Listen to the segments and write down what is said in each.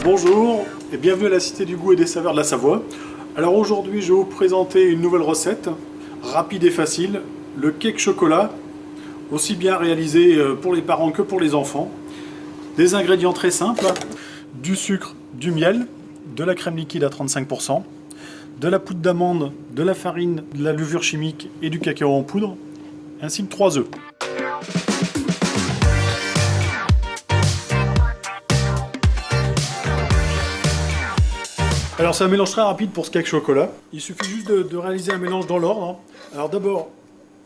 Bonjour et bienvenue à la Cité du Goût et des Saveurs de la Savoie. Alors aujourd'hui je vais vous présenter une nouvelle recette, rapide et facile, le cake chocolat, aussi bien réalisé pour les parents que pour les enfants. Des ingrédients très simples, du sucre, du miel, de la crème liquide à 35%, de la poudre d'amande, de la farine, de la levure chimique et du cacao en poudre, ainsi que 3 œufs. Alors c'est un mélange très rapide pour ce cake chocolat. Il suffit juste de réaliser un mélange dans l'ordre. Alors d'abord,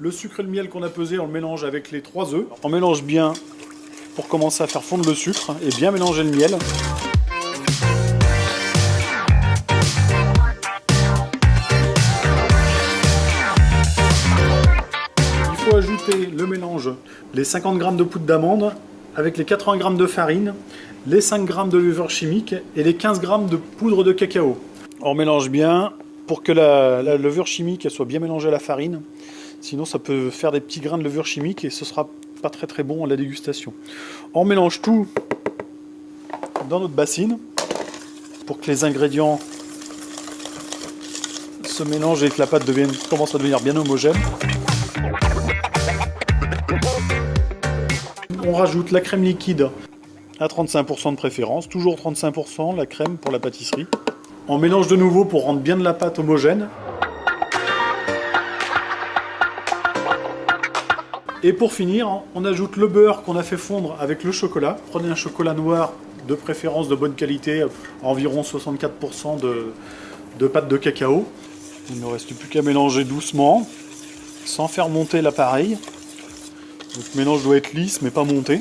le sucre et le miel qu'on a pesé, on le mélange avec les 3 œufs. On mélange bien pour commencer à faire fondre le sucre et bien mélanger le miel. Il faut ajouter le mélange, les 50 g de poudre d'amande avec les 80 g de farine, les 5 g de levure chimique et les 15 g de poudre de cacao. On mélange bien pour que la levure chimique soit bien mélangée à la farine. Sinon ça peut faire des petits grains de levure chimique et ce sera pas très bon à la dégustation. On mélange tout dans notre bassine pour que les ingrédients se mélangent et que la pâte commence à devenir bien homogène. On rajoute la crème liquide à 35% de préférence, toujours 35% la crème pour la pâtisserie. On mélange de nouveau pour rendre bien de la pâte homogène. Et pour finir, on ajoute le beurre qu'on a fait fondre avec le chocolat. Prenez un chocolat noir de préférence de bonne qualité, environ 64% de pâte de cacao. Il ne reste plus qu'à mélanger doucement, sans faire monter l'appareil. Votre mélange doit être lisse mais pas monté.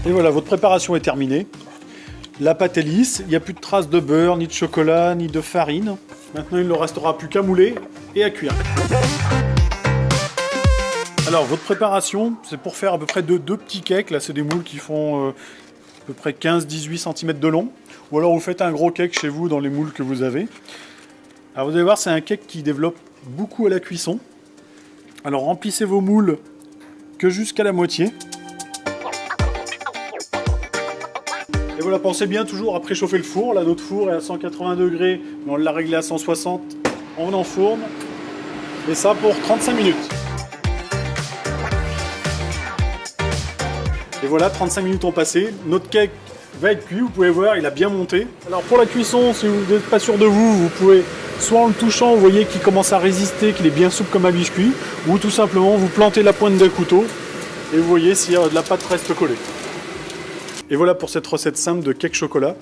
Et voilà, votre préparation est terminée. La pâte est lisse, il n'y a plus de traces de beurre, ni de chocolat, ni de farine. Maintenant, il ne restera plus qu'à mouler et à cuire. Alors, votre préparation, c'est pour faire à peu près deux petits cakes. Là, c'est des moules qui font à peu près 15-18 cm de long. Ou alors, vous faites un gros cake chez vous dans les moules que vous avez. Alors, vous allez voir, c'est un cake qui développe beaucoup à la cuisson. Alors, remplissez vos moules que jusqu'à la moitié. Et voilà, pensez bien toujours à préchauffer le four. Là, notre four est à 180 degrés, mais on l'a réglé à 160. On enfourne. Et ça pour 35 minutes. Et voilà, 35 minutes ont passé. Notre cake va être cuit. Vous pouvez voir, il a bien monté. Alors pour la cuisson, si vous n'êtes pas sûr de vous, vous pouvez, soit en le touchant, vous voyez qu'il commence à résister, qu'il est bien souple comme un biscuit, ou tout simplement, vous plantez la pointe d'un couteau et vous voyez si de la pâte reste collée. Et voilà pour cette recette simple de cake chocolat.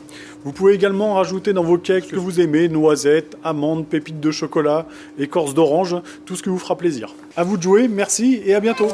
Vous pouvez également rajouter dans vos cakes ce que vous aimez, noisettes, amandes, pépites de chocolat, écorce d'orange, tout ce qui vous fera plaisir. À vous de jouer, merci et à bientôt.